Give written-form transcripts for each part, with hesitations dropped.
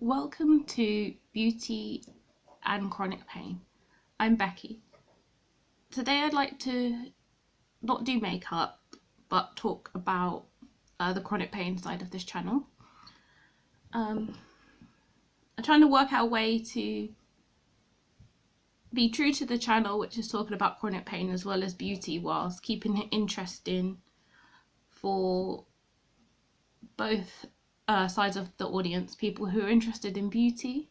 Welcome to Beauty and Chronic Pain. I'm Becky. Today I'd like to not do makeup but talk about the chronic pain side of this channel. I'm trying to work out a way to be true to the channel, which is talking about chronic pain as well as beauty, whilst keeping it interesting for both sides of the audience, people who are interested in beauty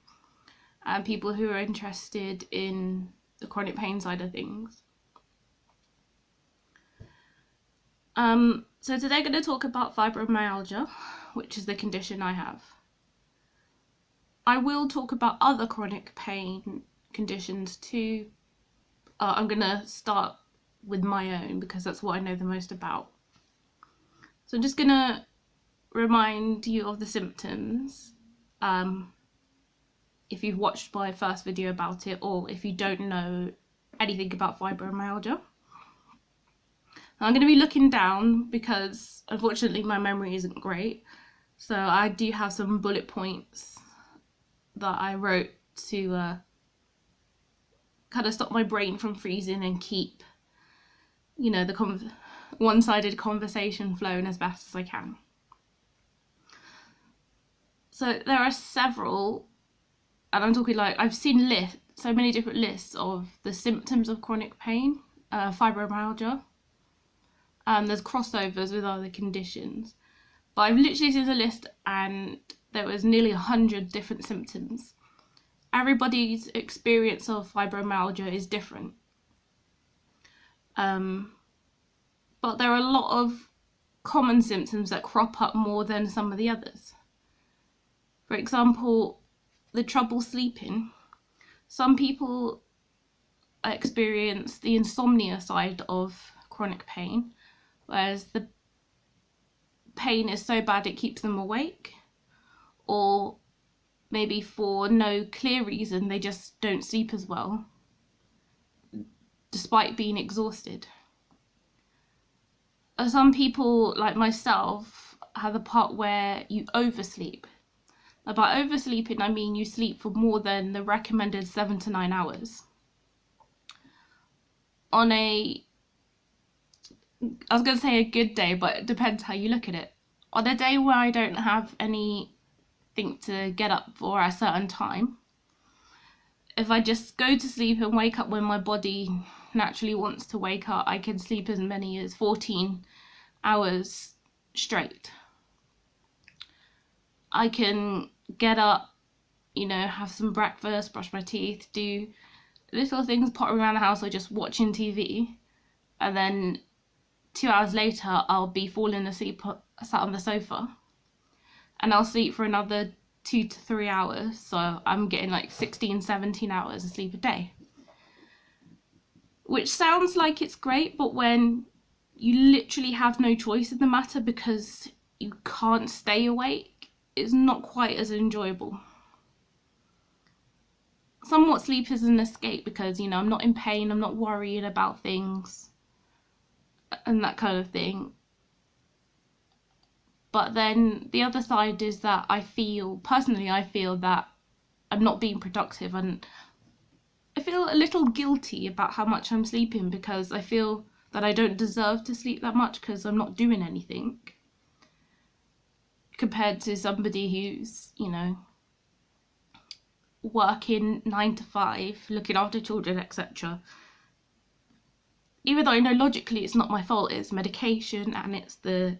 and people who are interested in the chronic pain side of things. So today I'm going to talk about fibromyalgia, which is the condition I have. I will talk about other chronic pain conditions too. I'm going to start with my own because that's what I know the most about. So I'm just going to remind you of the symptoms if you've watched my first video about it, or if you don't know anything about fibromyalgia. I'm going to be looking down because unfortunately my memory isn't great, so I do have some bullet points that I wrote to kind of stop my brain from freezing and keep, you know, the one-sided conversation flowing as best as I can. So there are several, and I'm talking like I've seen so many different lists of the symptoms of chronic pain, fibromyalgia. There's crossovers with other conditions, but I've literally seen a list and there was nearly 100 different symptoms. Everybody's experience of fibromyalgia is different, but there are a lot of common symptoms that crop up more than some of the others. For example, the trouble sleeping. Some people experience the insomnia side of chronic pain, whereas the pain is so bad it keeps them awake, or maybe for no clear reason they just don't sleep as well despite being exhausted. Some people, like myself, have the part where you oversleep. Now, by oversleeping I mean you sleep for more than the recommended 7 to 9 hours. On I was going to say a good day, but it depends how you look at it. On a day where I don't have anything to get up for at a certain time, if I just go to sleep and wake up when my body naturally wants to wake up, I can sleep as many as 14 hours straight. I can get up, you know, have some breakfast, brush my teeth, do little things, pottering around the house or just watching TV, and then 2 hours later I'll be falling asleep sat on the sofa, and I'll sleep for another 2 to 3 hours, so I'm getting like 16-17 hours of sleep a day, which sounds like it's great, but when you literally have no choice in the matter because you can't stay awake, it's not quite as enjoyable. Somewhat sleep is an escape because, you know, I'm not in pain, I'm not worrying about things and that kind of thing. But then the other side is that I feel that I'm not being productive, and I feel a little guilty about how much I'm sleeping because I feel that I don't deserve to sleep that much because I'm not doing anything compared to somebody who's, you know, working 9 to 5, looking after children, etc. Even though I know logically it's not my fault, it's medication and it's the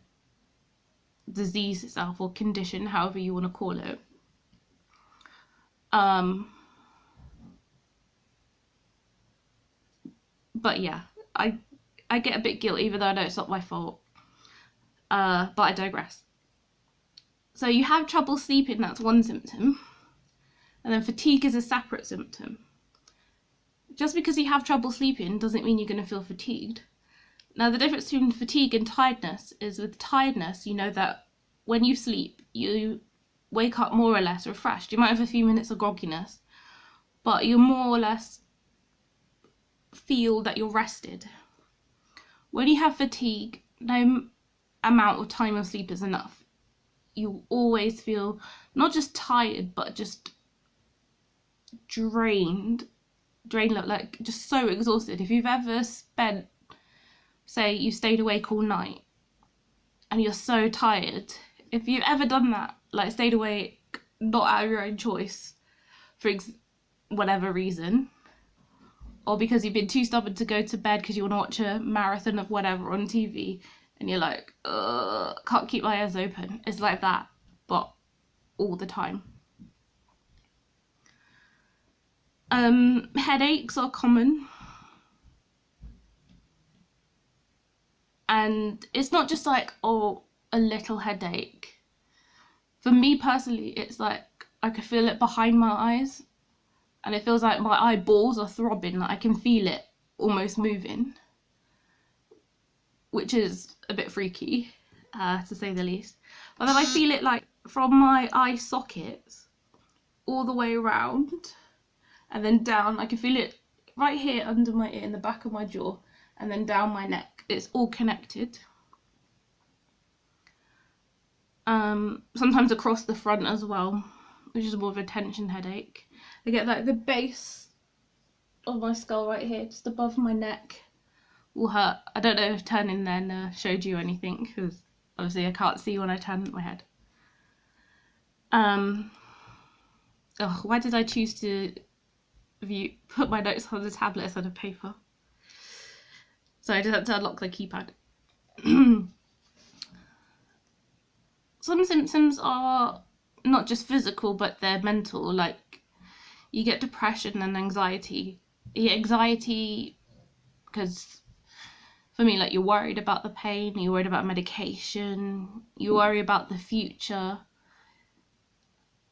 disease itself or condition, however you want to call it. But yeah, I get a bit guilty even though I know it's not my fault. But I digress. So you have trouble sleeping, that's one symptom. And then fatigue is a separate symptom. Just because you have trouble sleeping doesn't mean you're going to feel fatigued. Now, the difference between fatigue and tiredness is with tiredness, you know that when you sleep, you wake up more or less refreshed. You might have a few minutes of grogginess, but you more or less feel that you're rested. When you have fatigue, no amount of time of sleep is enough. you always feel not just tired, but just drained, like just so exhausted. If you've ever spent, say you stayed awake all night and you're so tired, if you've ever done that, like stayed awake not out of your own choice for whatever reason, or because you've been too stubborn to go to bed because you want to watch a marathon of whatever on TV, and you're like, can't keep my eyes open. It's like that, but all the time. Headaches are common. And it's not just like, oh, a little headache. For me personally, it's like I could feel it behind my eyes. And it feels like my eyeballs are throbbing, like I can feel it almost moving. Which is a bit freaky, to say the least. But then I feel it like from my eye sockets all the way around and then down. I can feel it right here under my ear, in the back of my jaw, and then down my neck. It's all connected. Sometimes across the front as well, which is more of a tension headache. I get like the base of my skull right here, just above my neck, will hurt. I don't know if turning then showed you anything, because obviously I can't see when I turn my head. Why did I choose to put my notes on the tablet instead of paper? So I just had to unlock the keypad. Some symptoms are not just physical, but they're mental. Like you get depression and anxiety. You get anxiety because, for me, like you're worried about the pain, you're worried about medication, you worry about the future.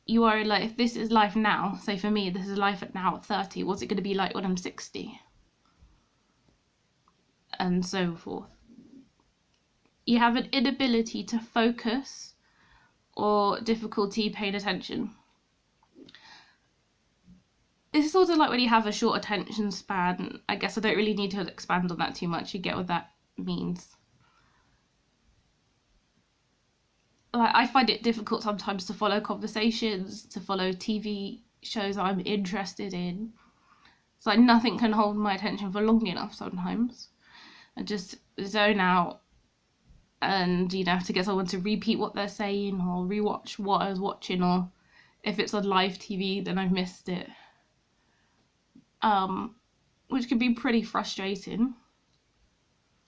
You worry like, if this is life now, say for me, this is life at now at 30, what's it going to be like when I'm 60? And so forth. You have an inability to focus or difficulty paying attention. It's sort of like when you have a short attention span. I guess I don't really need to expand on that too much. You get what that means. Like, I find it difficult sometimes to follow conversations, to follow TV shows I'm interested in. It's like nothing can hold my attention for long enough sometimes. I just zone out, and have to get someone to repeat what they're saying or rewatch what I was watching, or if it's on live TV then I've missed it. Which can be pretty frustrating.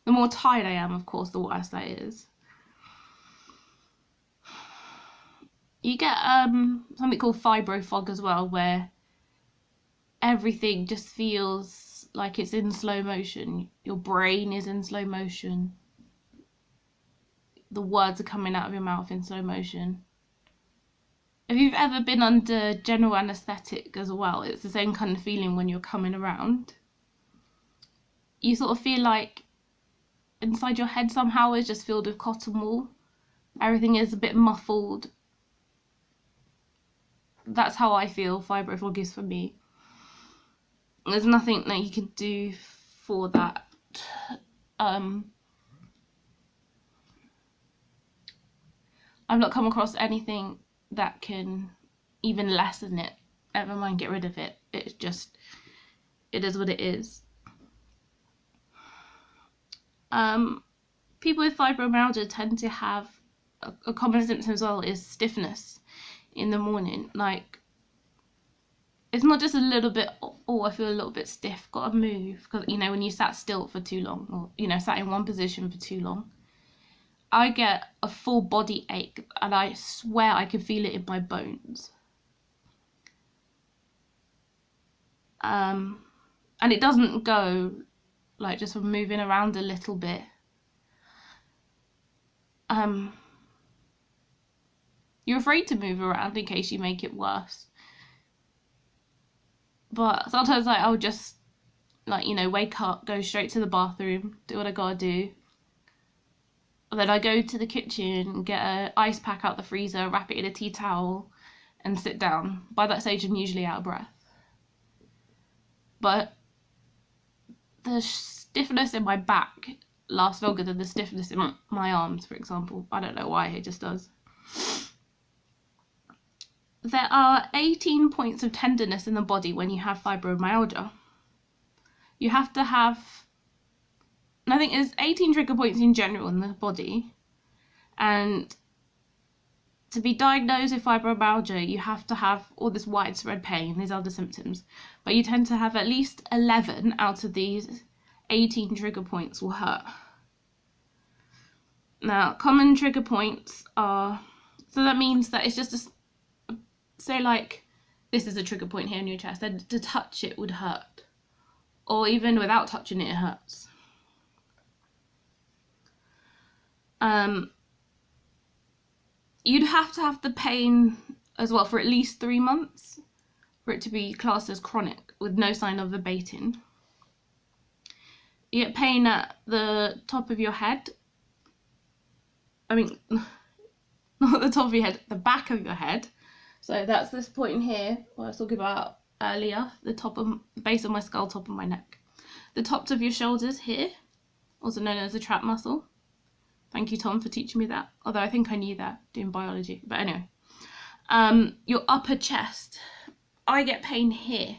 The more tired I am, of course, the worse that is. You get something called fibro fog as well, where everything just feels like it's in slow motion. Your brain is in slow motion. The words are coming out of your mouth in slow motion. If you've ever been under general anaesthetic as well, it's the same kind of feeling when you're coming around. You sort of feel like inside your head somehow is just filled with cotton wool. Everything is a bit muffled. That's how I feel fibro fog is for me. There's nothing that you can do for that. I've not come across anything that can even lessen it, never mind get rid of it. It's just, it is what it is. People with fibromyalgia tend to have a common symptom as well is stiffness in the morning. Like, it's not just a little bit, oh, I feel a little bit stiff, gotta move, because when you sat still for too long, or sat in one position for too long, I get a full body ache, and I swear I can feel it in my bones. And it doesn't go like just from moving around a little bit. You're afraid to move around in case you make it worse. But sometimes I'll just wake up, go straight to the bathroom, do what I gotta do. And then I go to the kitchen, get an ice pack out the freezer, wrap it in a tea towel, and sit down. By that stage, I'm usually out of breath. But the stiffness in my back lasts longer than the stiffness in my arms, for example. I don't know why, it just does. there are 18 points of tenderness in the body when you have fibromyalgia. You have to have, and I think there's 18 trigger points in general in the body, and to be diagnosed with fibromyalgia, you have to have all this widespread pain, these other symptoms, but you tend to have at least 11 out of these 18 trigger points will hurt. Now, common trigger points are, so that means that it's just say like, this is a trigger point here in your chest, then to touch it would hurt. Or even without touching it, it hurts. You'd have to have the pain as well for at least 3 months for it to be classed as chronic with no sign of abating. You get pain at the top of your head. I mean, not the top of your head, the back of your head. So that's this point in here, what I was talking about earlier, the base of my skull, top of my neck. The tops of your shoulders here, also known as the trap muscle. Thank you, Tom, for teaching me that. Although I think I knew that doing biology. But anyway, your upper chest. I get pain here,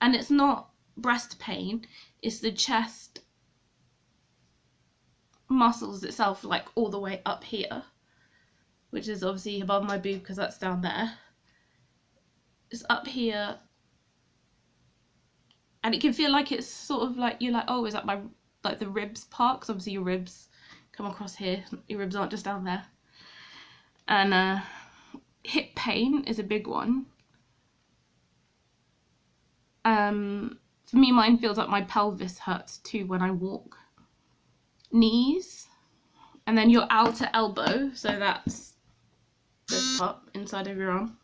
and it's not breast pain. It's the chest muscles itself, like all the way up here, which is obviously above my boob because that's down there. It's up here, and it can feel like it's sort of like you're like, oh, is that my like the ribs part? Because obviously your ribs come across here. Your ribs aren't just down there. And hip pain is a big one. For me, mine feels like my pelvis hurts too when I walk. Knees, and then your outer elbow, so that's this part inside of your arm.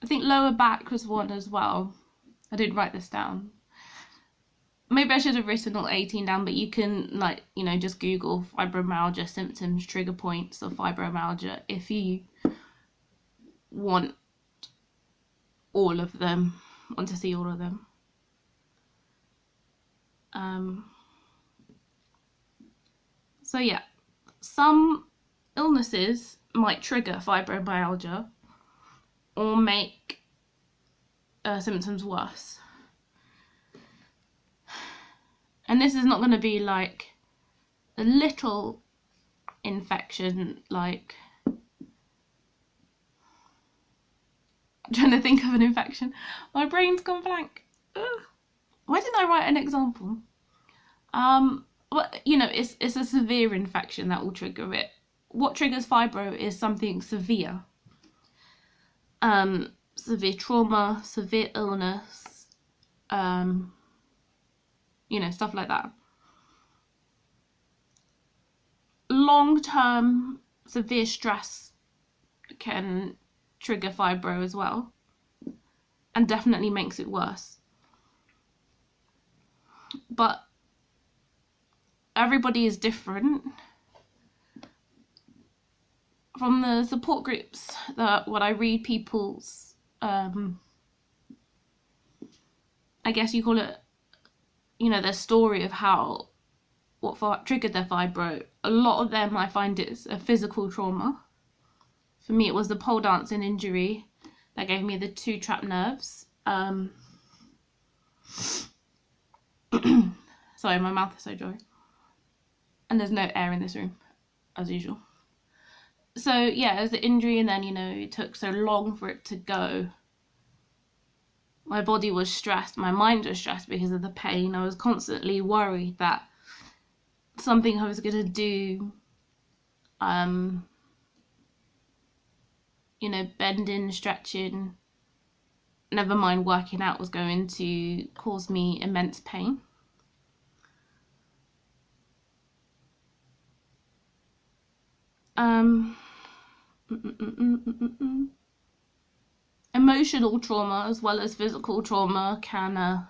I think lower back was one as well. I didn't write this down. Maybe I should have written all 18 down, but you can, like, you know, just Google fibromyalgia symptoms, trigger points of fibromyalgia if you want all of them, want to see all of them. So yeah, some illnesses might trigger fibromyalgia or make symptoms worse. And this is not going to be like a little infection, like, I'm trying to think of an infection. My brain's gone blank. Ugh. Why didn't I write an example? Well, you know, it's a severe infection that will trigger it. What triggers fibro is something severe. Severe trauma, severe illness, you know, stuff like that. Long-term severe stress can trigger fibro as well, and definitely makes it worse. But everybody is different. From the support groups that what I read people's, I guess you call it, you know, their story of how, what triggered their fibro. A lot of them, I find it's a physical trauma. For me, it was the pole dancing injury that gave me the 2 trapped nerves. Sorry, my mouth is so dry. And there's no air in this room, as usual. So yeah, it was the injury, and then, you know, it took so long for it to go. My body was stressed, my mind was stressed because of the pain. I was constantly worried that something I was going to do, you know, bending, stretching, never mind working out, was going to cause me immense pain. Emotional trauma as well as physical trauma can,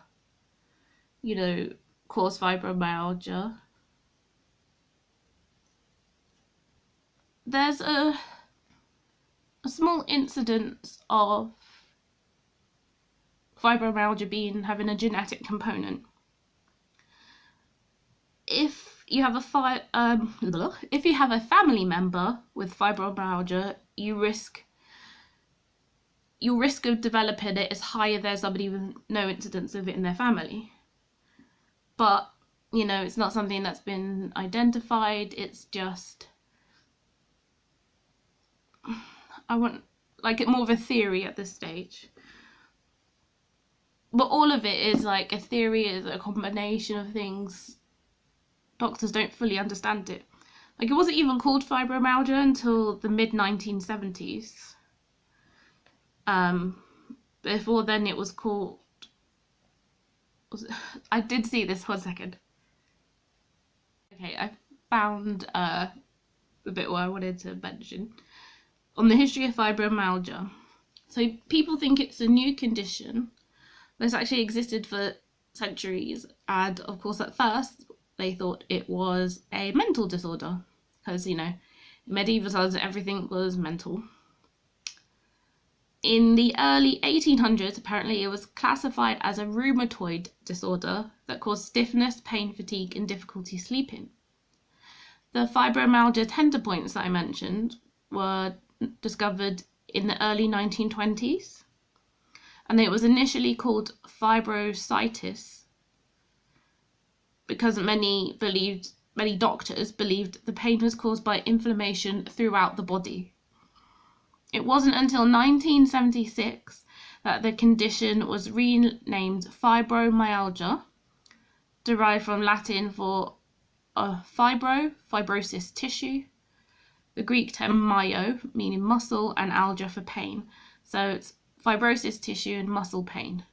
you know, cause fibromyalgia. There's a small incidence of fibromyalgia having a genetic component. If you have a family member with fibromyalgia, your risk of developing it is higher if there's somebody with no incidence of it in their family. But, you know, it's not something that's been identified. It's just, I want, like, more of a theory at this stage. But all of it is like a theory, is a combination of things. Doctors don't fully understand it. Like, it wasn't even called fibromyalgia until the mid-1970s. Before then it was called, I did see this, 1 second. Okay, I found the bit where I wanted to mention on the history of fibromyalgia. So people think it's a new condition that's actually existed for centuries, and of course at first they thought it was a mental disorder, because, you know, in medieval times everything was mental. In the early 1800s, apparently it was classified as a rheumatoid disorder that caused stiffness, pain, fatigue, and difficulty sleeping. The fibromyalgia tender points that I mentioned were discovered in the early 1920s, and it was initially called fibrositis because many doctors believed the pain was caused by inflammation throughout the body. It wasn't until 1976 that the condition was renamed fibromyalgia, derived from Latin for fibrosis tissue, the Greek term myo, meaning muscle, and algia for pain. So it's fibrosis tissue and muscle pain.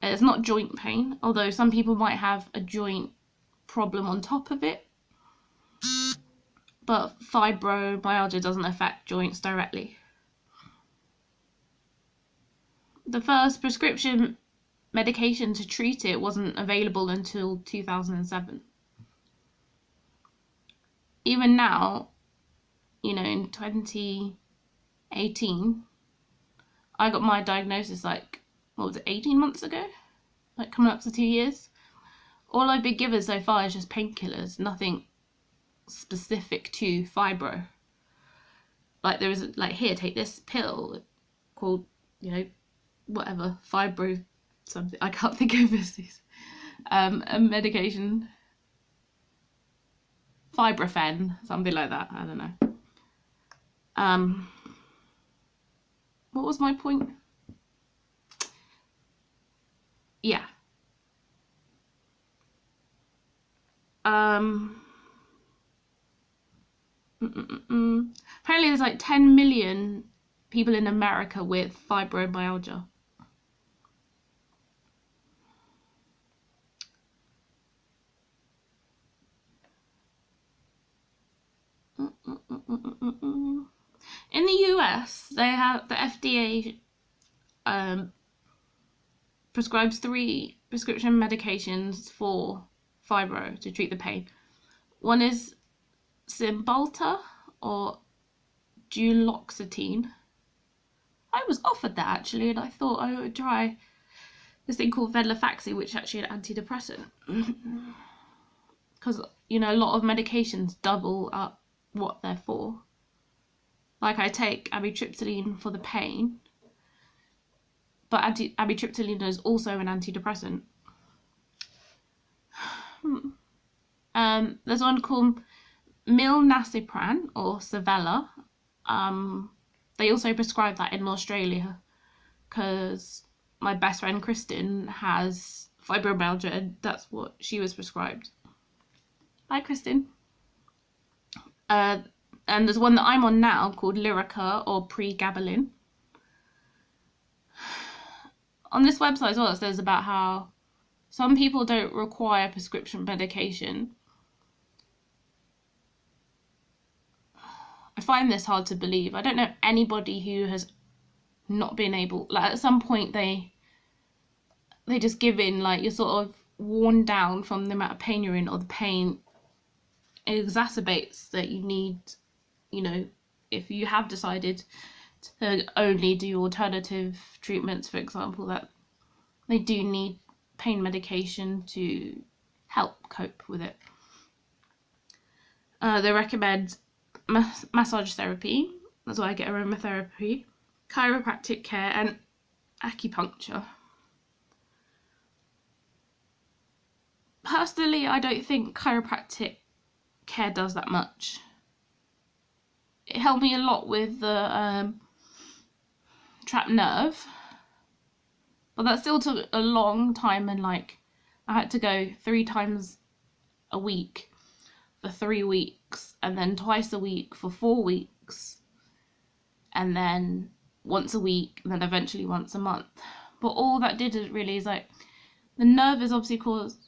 It's not joint pain, although some people might have a joint problem on top of it. But fibromyalgia doesn't affect joints directly. The first prescription medication to treat it wasn't available until 2007. Even now, you know, in 2018, I got my diagnosis like, 18 months ago? Like coming up to 2 years. All I've been given so far is just painkillers, nothing specific to fibro. Like, there is, like, here, take this pill called, you know, whatever, fibro something, I can't think of this, a medication, Fibrofen, something like that, I don't know. What was my point? Yeah. Apparently there's like 10 million people in America with fibromyalgia. In the US, they have the FDA prescribes 3 prescription medications for fibro to treat the pain. One is Cymbalta or duloxetine. I was offered that actually, and I thought I would try this thing called venlafaxine, which is actually an antidepressant. Because, you know, a lot of medications double up what they're for. Like, I take amitriptyline for the pain, but amitriptyline is also an antidepressant. There's one called milnacipran or Savella. They also prescribe that in Australia because my best friend Kristen has fibromyalgia and that's what she was prescribed. Bye, Kristen. And there's one that I'm on now called Lyrica or pregabalin. On this website as well, it says about how some people don't require prescription medication. I find this hard to believe. I don't know anybody who has not been able, like, at some point they just give in, like, you're sort of worn down from the amount of pain you're in, or the pain exacerbates that you need, you know, if you have decided to only do alternative treatments, for example, that they do need pain medication to help cope with it. They recommend massage therapy, that's why I get aromatherapy, chiropractic care, and acupuncture. Personally, I don't think chiropractic care does that much. It helped me a lot with the trapped nerve, but that still took a long time, and like I had to go 3 times a week for 3 weeks, and then twice a week for 4 weeks, and then once a week, and then eventually once a month. But all that did is really is like the nerve is obviously caused,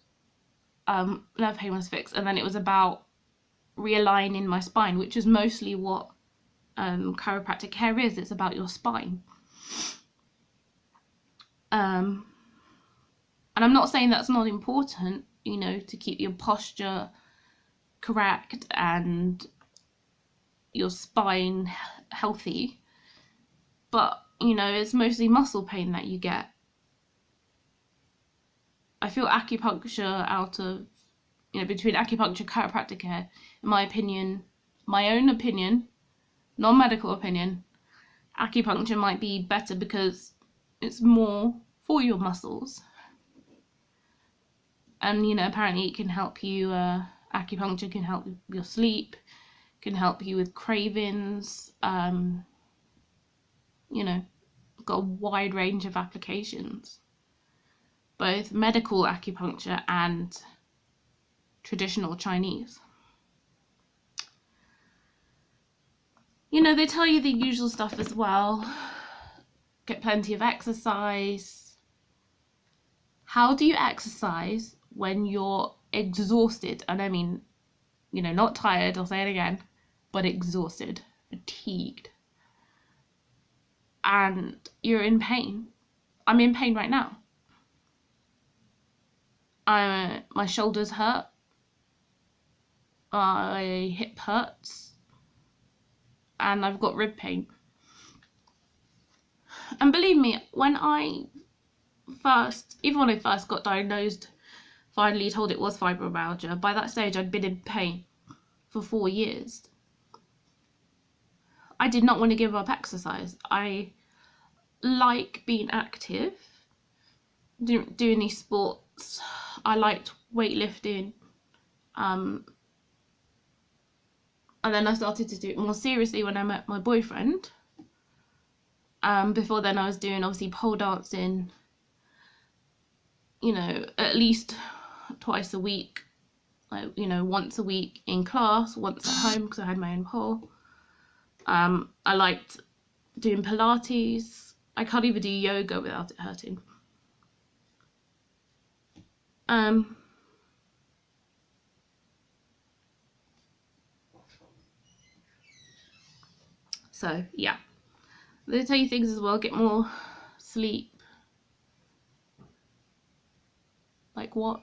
nerve pain was fixed, and then it was about realigning my spine, which is mostly what chiropractic care is. It's about your spine. And I'm not saying that's not important, you know, to keep your posture correct and your spine healthy, but you know, it's mostly muscle pain that you get. I feel acupuncture out of, you know, between acupuncture, chiropractic care, in my opinion, my own opinion, non-medical opinion, acupuncture might be better because it's more for your muscles. And, you know, apparently it can help you, acupuncture can help your sleep, can help you with cravings, you know, got a wide range of applications. Both medical acupuncture and traditional Chinese. You know, they tell you the usual stuff as well. Get plenty of exercise. How do you exercise when you're exhausted? And I mean, you know, not tired, I'll say it again, but exhausted, fatigued. And you're in pain. I'm in pain right now. My shoulders hurt. My hip hurts. And I've got rib pain. And believe me, when I first got diagnosed, finally told it was fibromyalgia, by that stage I'd been in pain for 4 years. I did not want to give up exercise. I like being active, didn't do any sports. I liked weightlifting, and then I started to do it more seriously when I met my boyfriend. Before then I was doing obviously pole dancing, you know, at least twice a week, like, you know, once a week in class, once at home because I had my own pole. I liked doing Pilates. I can't even do yoga without it hurting. So yeah, they tell you things as well. Get more sleep. Like what?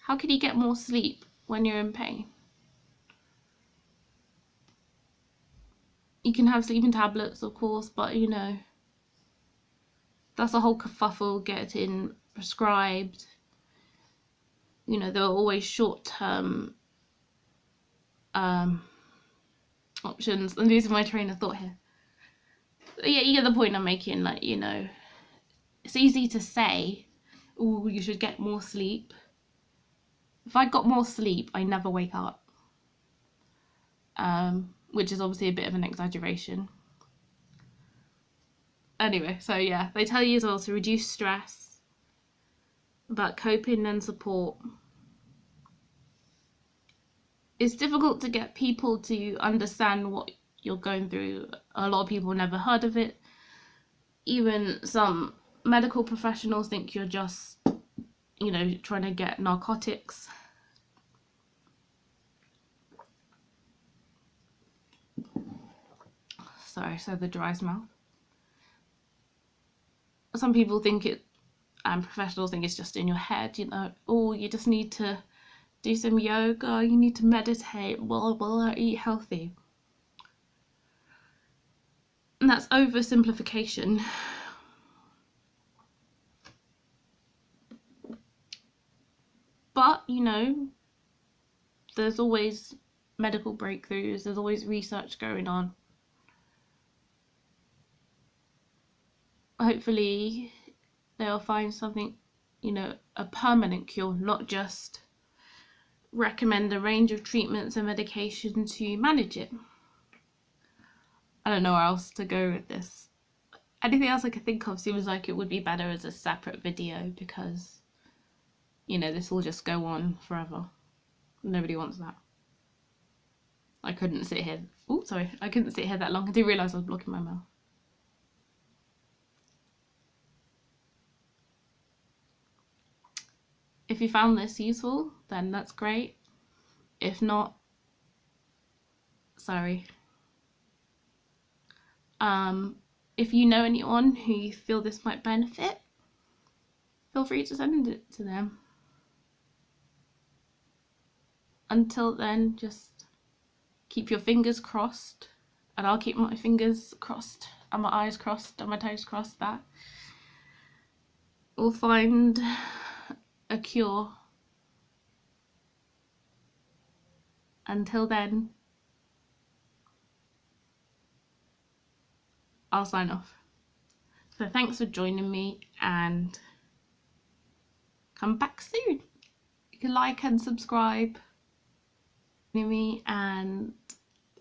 How can you get more sleep when you're in pain? You can have sleeping tablets, of course, but you know, that's a whole kerfuffle getting prescribed. You know, there are always short-term options. I'm losing my train of thought here. But yeah, you get the point I'm making. Like, you know, it's easy to say, oh, you should get more sleep. If I got more sleep, I never wake up. Which is obviously a bit of an exaggeration. Anyway, so yeah, they tell you as well to reduce stress, about coping and support. It's difficult to get people to understand what you're going through. A lot of people never heard of it. Even some medical professionals think you're just, you know, trying to get narcotics. Sorry, so the dryest mouth. Some people think it, and professionals think it's just in your head, you know, oh, you just need to do some yoga, you need to meditate, blah, blah, eat healthy. And that's oversimplification. But, you know, there's always medical breakthroughs, there's always research going on. Hopefully they'll find something, you know, a permanent cure, not just recommend a range of treatments and medication to manage it. I don't know where else to go with this. Anything else I could think of seems like it would be better as a separate video, because, you know, this will just go on forever. Nobody wants that. I couldn't sit here. Oh, sorry. I couldn't sit here that long. I didn't realise I was blocking my mouth. If you found this useful, then that's great. If not, sorry. If you know anyone who you feel this might benefit, feel free to send it to them. Until then, just keep your fingers crossed, and I'll keep my fingers crossed and my eyes crossed and my toes crossed that we'll find a cure. Until then, I'll sign off. So thanks for joining me, and come back soon. You can like and subscribe to me, and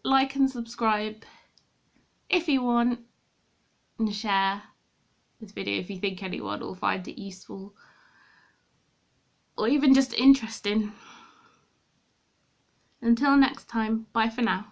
like and subscribe if you want, and share this video if you think anyone will find it useful or even just interesting. Until next time, bye for now.